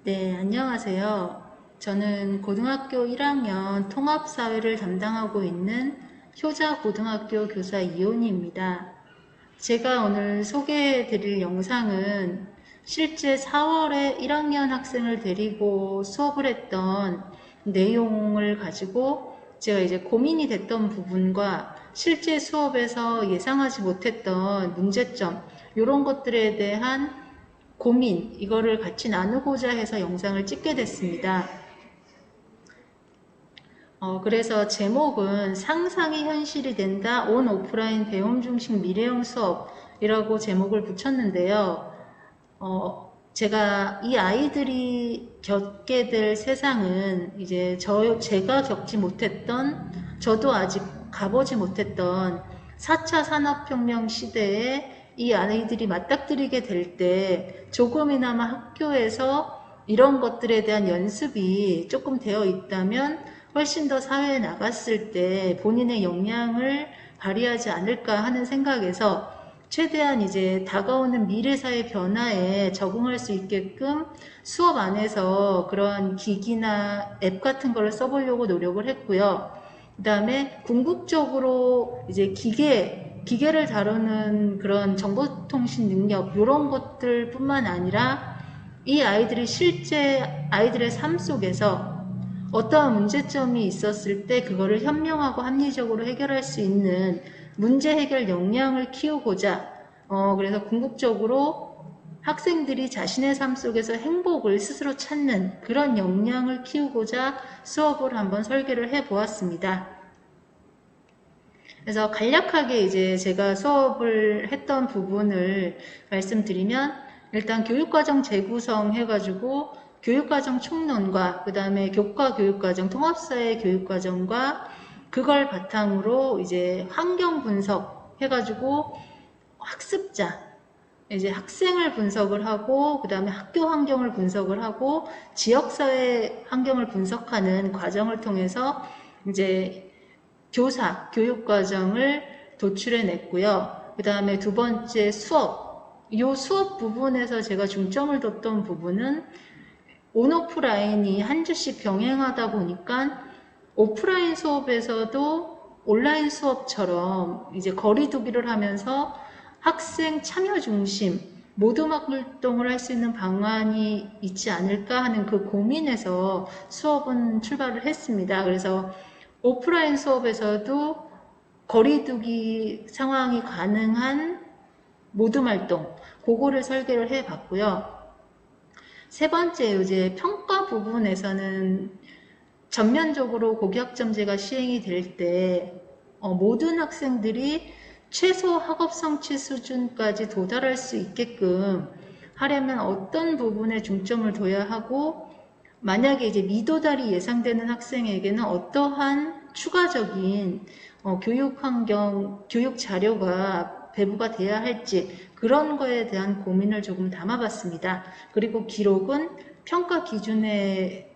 네, 안녕하세요. 저는 고등학교 1학년 통합사회를 담당하고 있는 효자고등학교 교사 이온희입니다. 제가 오늘 소개해 드릴 영상은 실제 4월에 1학년 학생을 데리고 수업을 했던 내용을 가지고 제가 이제 고민이 됐던 부분과 실제 수업에서 예상하지 못했던 문제점, 이런 것들에 대한 고민, 이거를 같이 나누고자 해서 영상을 찍게 됐습니다. 그래서 제목은 상상이 현실이 된다 온 오프라인 배움 중심 미래형 수업이라고 제목을 붙였는데요. 제가 이 아이들이 겪게 될 세상은 이제 제가 겪지 못했던, 저도 아직 가보지 못했던 4차 산업혁명 시대에 이 아이들이 맞닥뜨리게 될 때 조금이나마 학교에서 이런 것들에 대한 연습이 조금 되어 있다면 훨씬 더 사회에 나갔을 때 본인의 역량을 발휘하지 않을까 하는 생각에서 최대한 이제 다가오는 미래사회 변화에 적응할 수 있게끔 수업 안에서 그러한 기기나 앱 같은 걸 써보려고 노력을 했고요. 그 다음에 궁극적으로 이제 기계를 다루는 그런 정보통신 능력, 이런 것들 뿐만 아니라 이 아이들이 실제 아이들의 삶 속에서 어떠한 문제점이 있었을 때 그거를 현명하고 합리적으로 해결할 수 있는 문제 해결 역량을 키우고자 그래서 궁극적으로 학생들이 자신의 삶 속에서 행복을 스스로 찾는 그런 역량을 키우고자 수업을 한번 설계를 해 보았습니다. 그래서 간략하게 이제 제가 수업을 했던 부분을 말씀드리면 일단 교육과정 재구성 해가지고 교육과정 총론과 그 다음에 교과 교육과정 통합사회 교육과정과 그걸 바탕으로 이제 환경 분석 해가지고 학습자 이제 학생을 분석을 하고 그 다음에 학교 환경을 분석을 하고 지역사회 환경을 분석하는 과정을 통해서 이제 교육과정을 도출해 냈고요. 그 다음에 두 번째 수업. 이 수업 부분에서 제가 중점을 뒀던 부분은 온오프라인이 한 주씩 병행하다 보니까 오프라인 수업에서도 온라인 수업처럼 이제 거리두기를 하면서 학생 참여 중심 모두막 활동을 할 수 있는 방안이 있지 않을까 하는 그 고민에서 수업은 출발을 했습니다. 그래서 오프라인 수업에서도 거리두기 상황이 가능한 모둠활동, 그거를 설계를 해 봤고요. 세 번째, 이제 평가 부분에서는 전면적으로 고교학점제가 시행이 될 때 모든 학생들이 최소 학업 성취 수준까지 도달할 수 있게끔 하려면 어떤 부분에 중점을 둬야 하고 만약에 이제 미도달이 예상되는 학생에게는 어떠한 추가적인 교육 환경, 교육 자료가 배부가 돼야 할지 그런 거에 대한 고민을 조금 담아봤습니다. 그리고 기록은 평가 기준에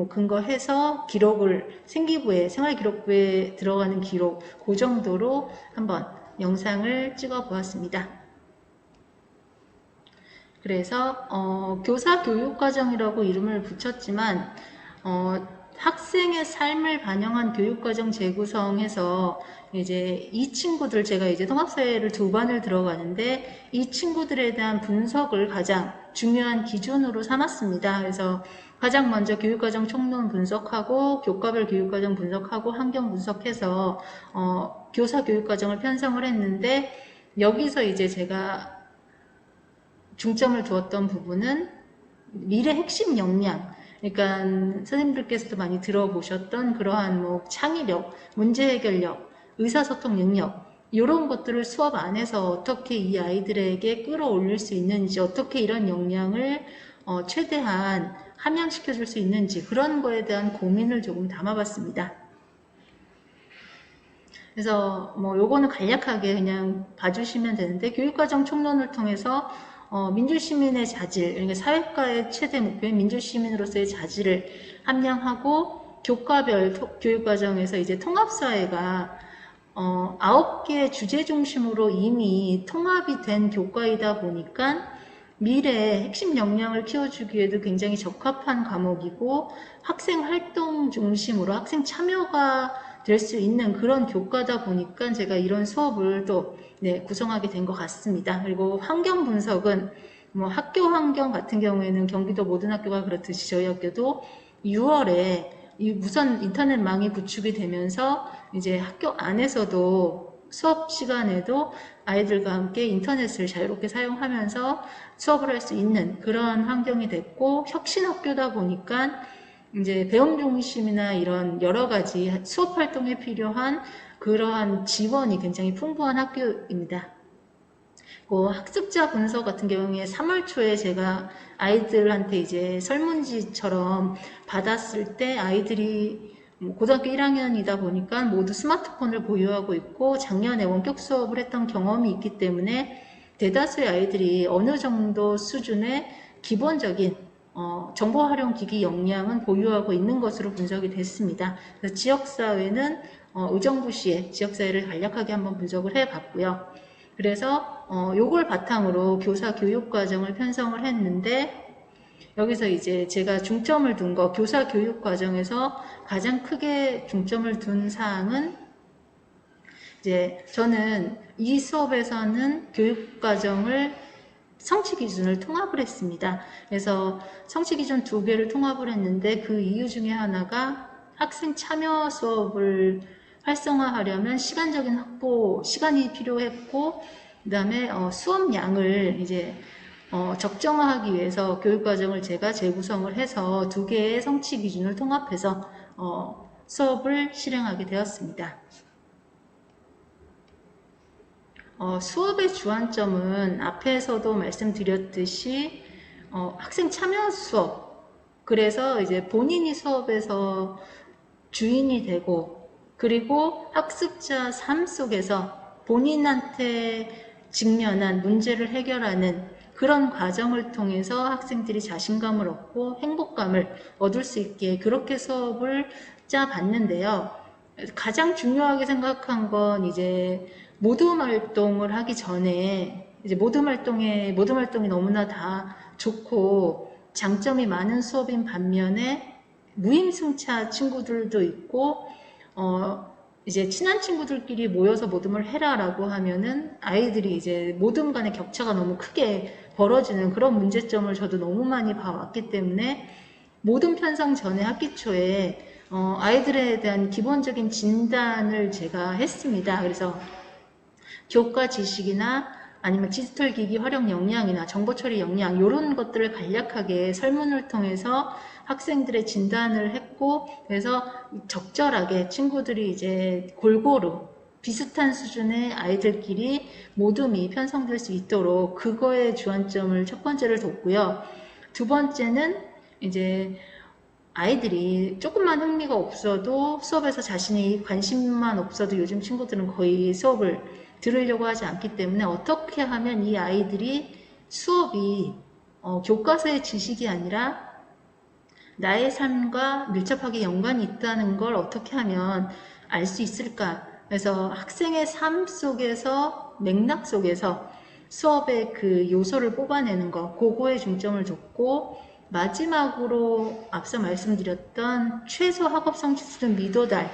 근거해서 기록을 생기부에 생활기록부에 들어가는 기록 그 정도로 한번 영상을 찍어 보았습니다. 그래서 교사 교육과정이라고 이름을 붙였지만 학생의 삶을 반영한 교육과정 재구성해서 이제 이 친구들 제가 이제 통합사회를 2반을 들어가는데 이 친구들에 대한 분석을 가장 중요한 기준으로 삼았습니다. 그래서 가장 먼저 교육과정 총론 분석하고 교과별 교육과정 분석하고 환경 분석해서 교사 교육과정을 편성을 했는데 여기서 이제 제가 중점을 두었던 부분은 미래 핵심 역량, 그러니까 선생님들께서도 많이 들어보셨던 그러한 창의력, 문제 해결력, 의사소통 능력 이런 것들을 수업 안에서 어떻게 이 아이들에게 끌어올릴 수 있는지, 어떻게 이런 역량을 최대한 함양시켜 줄 수 있는지 그런 거에 대한 고민을 조금 담아봤습니다. 그래서 요거는 간략하게 그냥 봐주시면 되는데 교육과정 총론을 통해서 민주시민의 자질, 그러니까 사회과의 최대 목표인 민주시민으로서의 자질을 함양하고 교과별 교육과정에서 이제 통합사회가 9개 주제 중심으로 이미 통합이 된 교과이다 보니까 미래의 핵심 역량을 키워주기에도 굉장히 적합한 과목이고 학생 활동 중심으로 학생 참여가 될 수 있는 그런 교과다 보니까 제가 이런 수업을 또 구성하게 된 것 같습니다. 그리고 환경 분석은 뭐 학교 환경 같은 경우에는 경기도 모든 학교가 그렇듯이 저희 학교도 6월에 우선 인터넷망이 구축이 되면서 이제 학교 안에서도 수업 시간에도 아이들과 함께 인터넷을 자유롭게 사용하면서 수업을 할 수 있는 그런 환경이 됐고, 혁신학교다 보니까 이제 배움 중심이나 이런 여러 가지 수업 활동에 필요한 그러한 지원이 굉장히 풍부한 학교입니다. 학습자 분석 같은 경우에 3월 초에 제가 아이들한테 이제 설문지처럼 받았을 때 아이들이 고등학교 1학년이다 보니까 모두 스마트폰을 보유하고 있고 작년에 원격 수업을 했던 경험이 있기 때문에 대다수의 아이들이 어느 정도 수준의 기본적인 정보 활용 기기 역량은 보유하고 있는 것으로 분석이 됐습니다. 그래서 지역사회는 의정부시의 지역사회를 간략하게 한번 분석을 해봤고요. 그래서 요걸 바탕으로 교사 교육 과정을 편성을 했는데, 여기서 이제 제가 중점을 둔 거, 교사 교육 과정에서 가장 크게 중점을 둔 사항은 이제 저는 이 수업에서는 교육 과정을 성취 기준을 통합을 했습니다. 그래서 성취 기준 2개를 통합을 했는데 그 이유 중에 하나가 학생 참여 수업을 활성화하려면 시간적인 확보 시간이 필요했고, 그 다음에 수업량을 이제 적정화하기 위해서 교육과정을 제가 재구성을 해서 2개의 성취 기준을 통합해서 수업을 실행하게 되었습니다. 수업의 주안점은 앞에서도 말씀드렸듯이 학생 참여 수업, 그래서 이제 본인이 수업에서 주인이 되고, 그리고 학습자 삶 속에서 본인한테 직면한 문제를 해결하는 그런 과정을 통해서 학생들이 자신감을 얻고 행복감을 얻을 수 있게 그렇게 수업을 짜봤는데요. 가장 중요하게 생각한 건 이제 모둠 활동을 하기 전에 이제 모둠 활동이 너무나 다 좋고 장점이 많은 수업인 반면에 무임승차 친구들도 있고 이제 친한 친구들끼리 모여서 모둠을 해라라고 하면은 아이들이 이제 모둠 간의 격차가 너무 크게 벌어지는 그런 문제점을 저도 너무 많이 봐왔기 때문에 모둠 편성 전에 학기 초에 아이들에 대한 기본적인 진단을 제가 했습니다. 그래서 교과 지식이나 아니면 디지털 기기 활용 역량이나 정보 처리 역량 이런 것들을 간략하게 설문을 통해서 학생들의 진단을 했고, 그래서 적절하게 친구들이 이제 골고루 비슷한 수준의 아이들끼리 모둠이 편성될 수 있도록 그거에 주안점을 첫 번째를 뒀고요. 두 번째는 이제 아이들이 조금만 흥미가 없어도 수업에서 자신이 관심만 없어도 요즘 친구들은 거의 수업을 들으려고 하지 않기 때문에 어떻게 하면 이 아이들이 수업이 교과서의 지식이 아니라 나의 삶과 밀접하게 연관이 있다는 걸 어떻게 하면 알 수 있을까? 그래서 학생의 삶 속에서 맥락 속에서 수업의 그 요소를 뽑아내는 거, 그거에 중점을 뒀고, 마지막으로 앞서 말씀드렸던 최소 학업 성취 수준 미도달,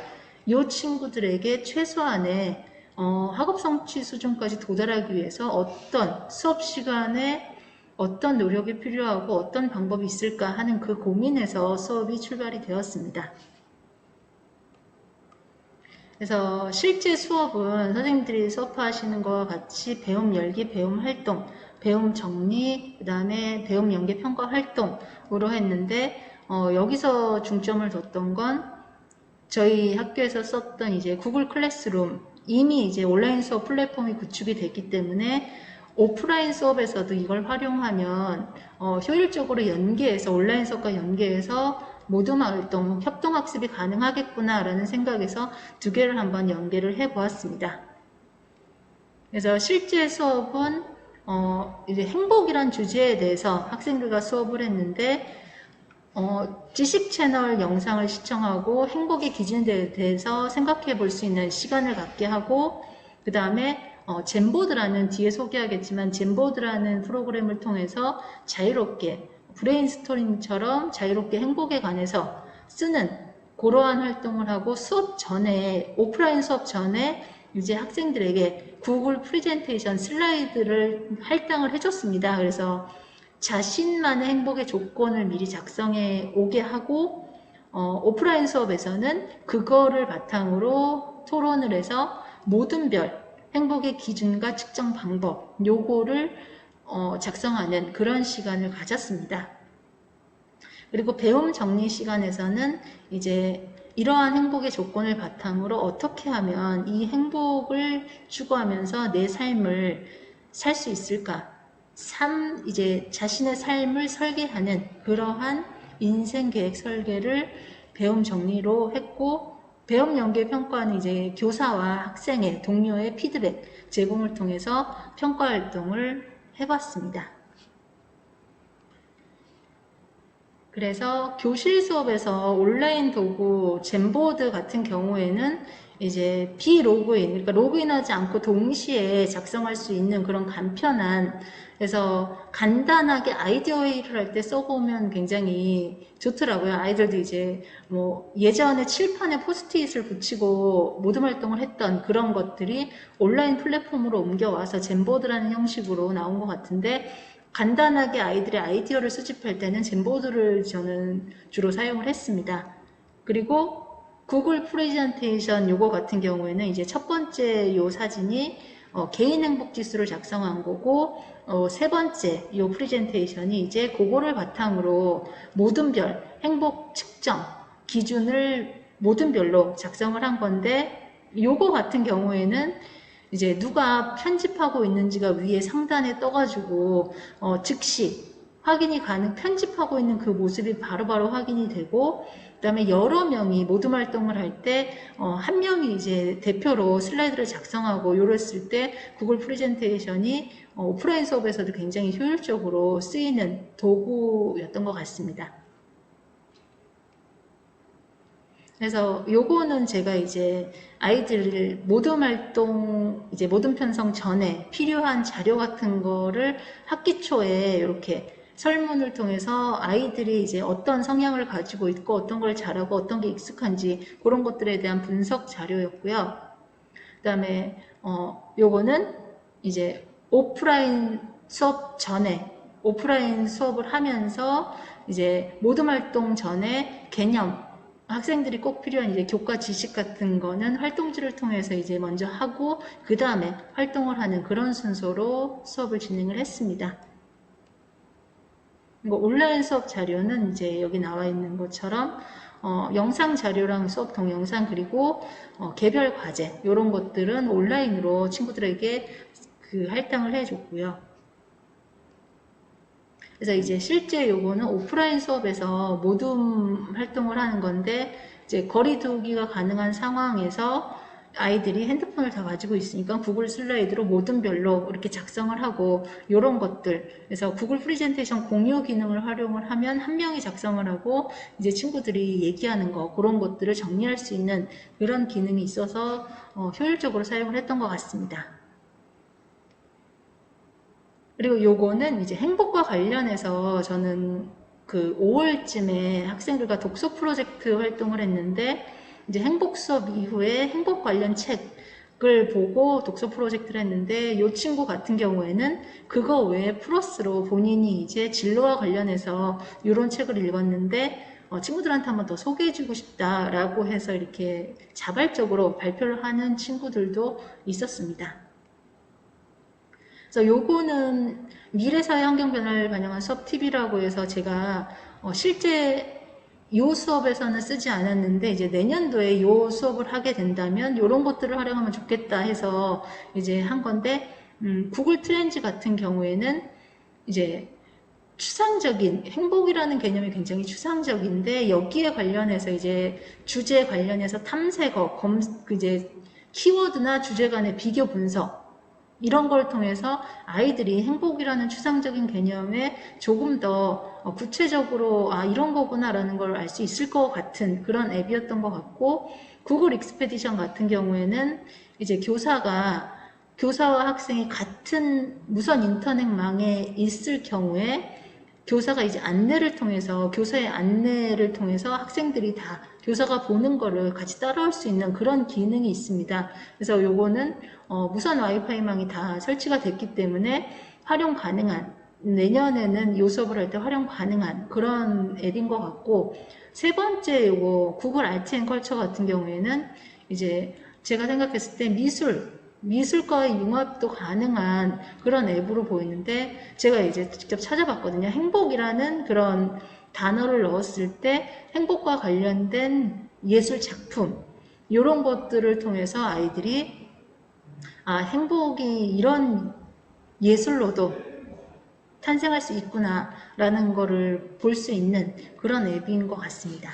이 친구들에게 최소한의 학업 성취 수준까지 도달하기 위해서 어떤 수업 시간에 어떤 노력이 필요하고 어떤 방법이 있을까 하는 그 고민에서 수업이 출발이 되었습니다. 그래서 실제 수업은 선생님들이 수업하시는 것과 같이 배움 열기, 배움 활동, 배움 정리, 그 다음에 배움 연계 평가 활동으로 했는데 여기서 중점을 뒀던 건 저희 학교에서 썼던 이제 구글 클래스룸, 이미 이제 온라인 수업 플랫폼이 구축이 됐기 때문에 오프라인 수업에서도 이걸 활용하면 효율적으로 연계해서 온라인 수업과 연계해서 모둠 활동, 협동학습이 가능하겠구나 라는 생각에서 2개를 한번 연계를 해 보았습니다. 그래서 실제 수업은 이제 행복이란 주제에 대해서 학생들과 수업을 했는데 지식 채널 영상을 시청하고 행복의 기준에 대해서 생각해 볼 수 있는 시간을 갖게 하고, 그 다음에 젠보드라는, 뒤에 소개하겠지만 젠보드라는 프로그램을 통해서 자유롭게 브레인스토링처럼 자유롭게 행복에 관해서 쓰는 그러한 활동을 하고, 수업 전에, 오프라인 수업 전에 이제 학생들에게 구글 프레젠테이션 슬라이드를 할당을 해줬습니다. 그래서 자신만의 행복의 조건을 미리 작성해 오게 하고, 오프라인 수업에서는 그거를 바탕으로 토론을 해서 모든 별 행복의 기준과 측정 방법, 요거를 작성하는 그런 시간을 가졌습니다. 그리고 배움 정리 시간에서는 이제 이러한 행복의 조건을 바탕으로 어떻게 하면 이 행복을 추구하면서 내 삶을 살 수 있을까? 이제 자신의 삶을 설계하는 그러한 인생 계획 설계를 배움 정리로 했고, 배움 연계 평가는 이제 교사와 학생의, 동료의 피드백 제공을 통해서 평가 활동을 해봤습니다. 그래서 교실 수업에서 온라인 도구, 젠보드 같은 경우에는 이제 비로그인, 그러니까 로그인하지 않고 동시에 작성할 수 있는 그런 간편한, 그래서 간단하게 아이디어 회의를 할 때 써보면 굉장히 좋더라고요. 아이들도 이제 뭐 예전에 칠판에 포스트잇을 붙이고 모둠 활동을 했던 그런 것들이 온라인 플랫폼으로 옮겨와서 젠보드라는 형식으로 나온 것 같은데, 간단하게 아이들의 아이디어를 수집할 때는 젠보드를 저는 주로 사용을 했습니다. 그리고 구글 프레젠테이션 요거 같은 경우에는 이제 첫 번째 요 사진이 개인 행복 지수를 작성한 거고, 세 번째 요 프레젠테이션이 이제 그거를 바탕으로 모든 별 행복 측정 기준을 모든 별로 작성을 한 건데, 요거 같은 경우에는 이제 누가 편집하고 있는지가 위에 상단에 떠가지고 즉시 확인이 편집하고 있는 그 모습이 바로바로 확인이 되고, 그 다음에 여러 명이 모둠 활동을 할 때 한 명이 이제 대표로 슬라이드를 작성하고 이랬을 때 구글 프레젠테이션이 오프라인 수업에서도 굉장히 효율적으로 쓰이는 도구였던 것 같습니다. 그래서 요거는 제가 이제 아이들 모둠 활동, 이제 모둠 편성 전에 필요한 자료 같은 거를 학기 초에 이렇게 설문을 통해서 아이들이 이제 어떤 성향을 가지고 있고 어떤 걸 잘하고 어떤 게 익숙한지 그런 것들에 대한 분석 자료였고요. 그 다음에 요거는 이제 오프라인 수업 전에, 오프라인 수업을 하면서 이제 모둠 활동 전에 개념, 학생들이 꼭 필요한 이제 교과 지식 같은 거는 활동지를 통해서 이제 먼저 하고 그 다음에 활동을 하는 그런 순서로 수업을 진행을 했습니다. 온라인 수업 자료는 이제 여기 나와 있는 것처럼 영상 자료랑 수업 동영상, 그리고 개별 과제 이런 것들은 온라인으로 친구들에게 그 할당을 해줬고요. 그래서 이제 실제 요거는 오프라인 수업에서 모둠 활동을 하는 건데, 이제 거리두기가 가능한 상황에서 아이들이 핸드폰을 다 가지고 있으니까 구글 슬라이드로 모둠별로 이렇게 작성을 하고 이런 것들, 그래서 구글 프레젠테이션 공유 기능을 활용을 하면 한 명이 작성을 하고 이제 친구들이 얘기하는 거, 그런 것들을 정리할 수 있는 그런 기능이 있어서 효율적으로 사용을 했던 것 같습니다. 그리고 요거는 이제 행복과 관련해서 저는 그 5월쯤에 학생들과 독서 프로젝트 활동을 했는데, 이제 행복 수업 이후에 행복 관련 책을 보고 독서 프로젝트를 했는데, 요 친구 같은 경우에는 그거 외에 플러스로 본인이 이제 진로와 관련해서 이런 책을 읽었는데 친구들한테 한번 더 소개해주고 싶다라고 해서 이렇게 자발적으로 발표를 하는 친구들도 있었습니다. 그래서 요거는 미래사회 환경 변화를 반영한 수업 팁이라고 해서 제가 실제 요 수업에서는 쓰지 않았는데, 이제 내년도에 요 수업을 하게 된다면 이런 것들을 활용하면 좋겠다 해서 이제 한 건데, 구글 트렌즈 같은 경우에는 이제 추상적인, 행복이라는 개념이 굉장히 추상적인데, 여기에 관련해서 이제 주제 관련해서 탐색어, 이제 키워드나 주제 간의 비교 분석, 이런 걸 통해서 아이들이 행복이라는 추상적인 개념에 조금 더 구체적으로 이런 거구나 라는 걸 알 수 있을 것 같은 그런 앱이었던 것 같고, 구글 익스페디션 같은 경우에는 이제 교사가 교사와 학생이 같은 무선 인터넷망에 있을 경우에 교사가 이제 안내를 통해서, 교사의 안내를 통해서 학생들이 다 교사가 보는 거를 같이 따라올 수 있는 그런 기능이 있습니다. 그래서 요거는 무선 와이파이망이 다 설치가 됐기 때문에 활용 가능한, 내년에는 요 수업을 할 때 활용 가능한 그런 앱인 것 같고, 세 번째 요거 구글 아트 앤 컬처 같은 경우에는 이제 제가 생각했을 때 미술과의 융합도 가능한 그런 앱으로 보이는데, 제가 이제 직접 찾아봤거든요. 행복이라는 그런 단어를 넣었을 때 행복과 관련된 예술 작품, 이런 것들을 통해서 아이들이 행복이 이런 예술로도 탄생할 수 있구나 라는 거를 볼 수 있는 그런 앱인 것 같습니다.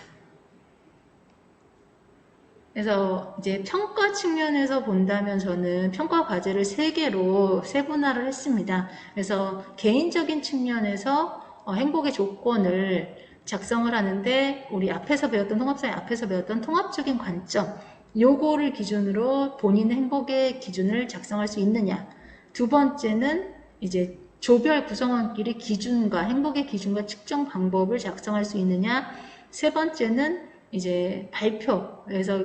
그래서 이제 평가 측면에서 본다면 저는 평가 과제를 3개로 세분화를 했습니다. 그래서 개인적인 측면에서 행복의 조건을 작성을 하는데, 우리 앞에서 배웠던 통합사회 앞에서 배웠던 통합적인 관점, 요거를 기준으로 본인의 행복의 기준을 작성할 수 있느냐. 두 번째는 이제 조별 구성원끼리 기준과 행복의 기준과 측정 방법을 작성할 수 있느냐. 세 번째는 이제 발표, 그래서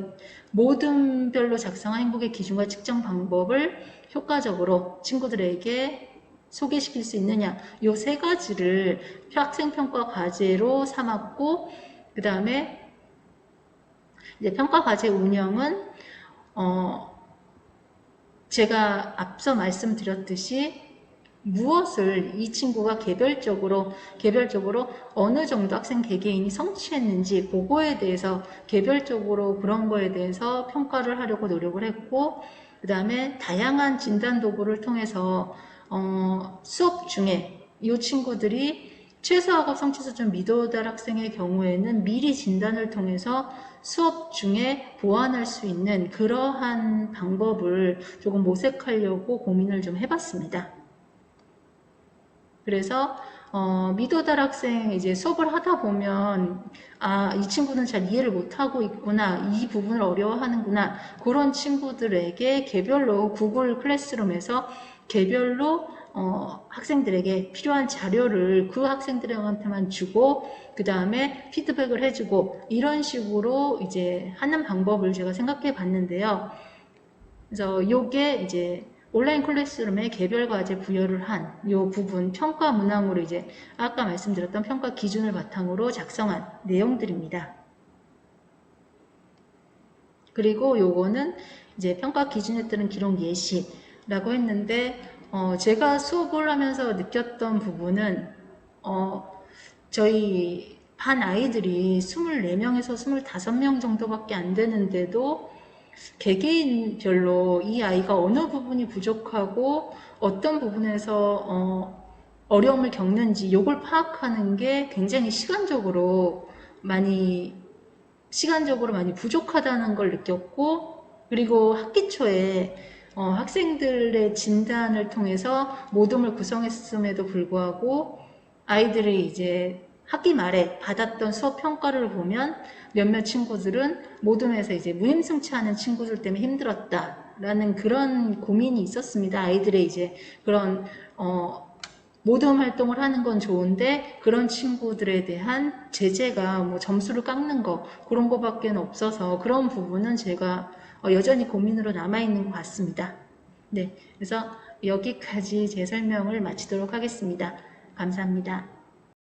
모든 별로 작성한 행복의 기준과 측정 방법을 효과적으로 친구들에게 소개시킬 수 있느냐, 요 세 가지를 학생평가 과제로 삼았고, 그 다음에 이제 평가 과제 운영은 제가 앞서 말씀드렸듯이 무엇을 이 친구가 개별적으로 어느 정도 학생 개개인이 성취했는지 그거에 대해서 개별적으로 그런 거에 대해서 평가를 하려고 노력을 했고, 그 다음에 다양한 진단 도구를 통해서 수업 중에 이 친구들이 최소학업 성취 수준 미도달 학생의 경우에는 미리 진단을 통해서 수업 중에 보완할 수 있는 그러한 방법을 조금 모색하려고 고민을 좀 해봤습니다. 그래서 미도달 학생 이제 수업을 하다 보면 이 친구는 잘 이해를 못하고 있구나, 이 부분을 어려워하는구나, 그런 친구들에게 개별로 구글 클래스룸에서 개별로 학생들에게 필요한 자료를 그 학생들한테만 주고, 그 다음에 피드백을 해주고, 이런 식으로 이제 하는 방법을 제가 생각해 봤는데요. 그래서 요게 이제 온라인 클래스룸에 개별 과제 부여를 한 요 부분, 평가 문항으로 이제 아까 말씀드렸던 평가 기준을 바탕으로 작성한 내용들입니다. 그리고 요거는 이제 평가 기준에 따른 기록 예시라고 했는데, 제가 수업을 하면서 느꼈던 부분은 저희 반 아이들이 24명에서 25명 정도밖에 안 되는데도 개개인별로 이 아이가 어느 부분이 부족하고 어떤 부분에서 어려움을 겪는지 요걸 파악하는 게 굉장히 시간적으로 많이 부족하다는 걸 느꼈고, 그리고 학기 초에 학생들의 진단을 통해서 모둠을 구성했음에도 불구하고 아이들이 이제 학기 말에 받았던 수업 평가를 보면 몇몇 친구들은 모둠에서 이제 무임승차하는 친구들 때문에 힘들었다라는 그런 고민이 있었습니다. 아이들의 이제 그런 모둠 활동을 하는 건 좋은데 그런 친구들에 대한 제재가 뭐 점수를 깎는 거 그런 거밖에 없어서, 그런 부분은 제가 여전히 고민으로 남아있는 것 같습니다. 네, 그래서 여기까지 제 설명을 마치도록 하겠습니다. 감사합니다.